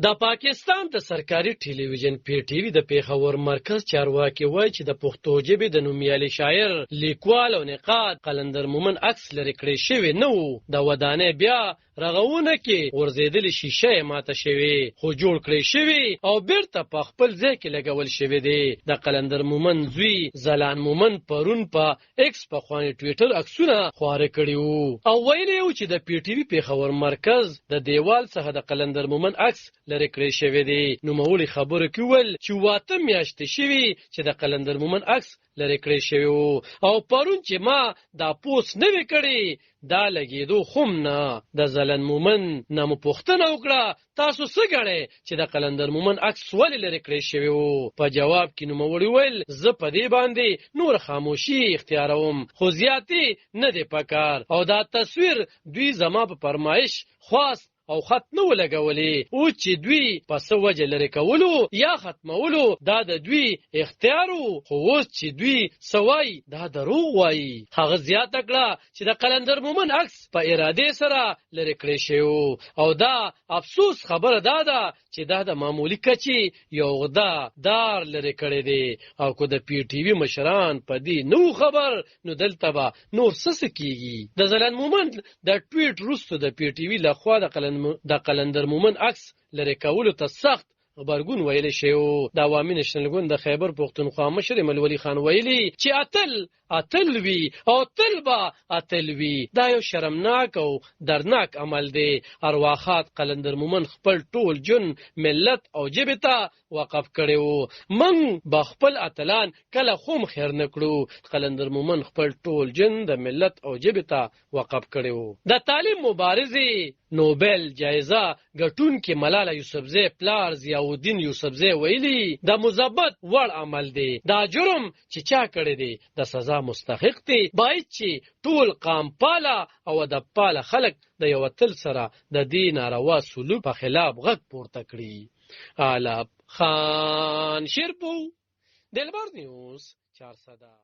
د پاکستان د سرکاري ټلویزیون پی ټی وی د پیښور مرکز چارواکي وایي چې د پښتو ژبې د نومیالي شاعر لیکوال او نقاد قلندر مومن عکس لرې کړی شوی نه و. د ودانۍ بیا رغونه کې غورځېدلې شیشه یې ماته شوې خو جوړ کړی شوی او بیرته په خپل ځای کې لګول شوی دی. د قلندر مومن زوی زلان مومن پرون په ایکس پخواني ټویټر عکسونه خواره کړي وو او ویلي وو چې د پی ټی وی پیښور مرکز د دیوال څخه د قلندر مومن عکس لرې کړی شوی دی. نوموړي خبرو کې ویل چې 8 میاشتې شوي چې د قلندر مومن عکس لرې کړی شوی وو او پرون چې ما دا پوسټ نه وی کړی دا لګېدو خوم نه. د زلن مومن نه مو پوښتنه وکړه تاسو څه ګڼئ چې د قلندر مومن عکس ولې لرې کړی شوی وو. په جواب کې نوموړي ویل زه په دې باندې نور خاموشي اختیاروم خو زیاتې نه دی پکار او دا تصویر دوی زما په فرمایش خواست او خط نه ولګولې او چې دوی په څه وجه لرې کولو یا ختمولو دا د دوی اختیار وو خو اوس چې دوی سوای دا دروغ وایي. هغه زیاته کړه چې د قلندر مومن عکس په ارادې سره لرې کړی شوی او دا افسوس خبره ده چې دا د معمولی کچې یو غدا دار لرې کړی دی او کو د پی ټی وی مشران په دې نو خبر نو دلته به نور څه کیږي. د زلن مومن د ټویټ وروسته د پی ټی وی لخوا د قلندر مومن عکس لرې کولو ته سخت غبرګون ویلی شوی. د عوامي نېشنل ګوند د خیبر پښتونخوا مشر ملولي خان ویلي چې اتل وي او تل به اتل وي. دا یو شرمناک او درناک عمل دی. ارواخات قلندر مومن خپل ټول جون ملت او ژبې ته وقف کړی وو. موږ به خپل اتلان کله خوم خیر نه کړو. قلندر مومن خپل ټول جون د ملت او ژبې ته وقف کړی وو. د تعلیم مبارزې نوبل جایزه ګټونکې ملاله یوسفزۍ پلار ضیاءالدین یوسفزۍ ویلي د مثبت وړ عمل دی. دا جرم چې چا کړی دی د سزا مستحق دی. باید چې ټول قام پاله او ادب پاله خلک د یو اتل سره د دې ناروا سلوک په خلاف غږ پورته کړي. علب خان شیرپو دلبر نیوز 400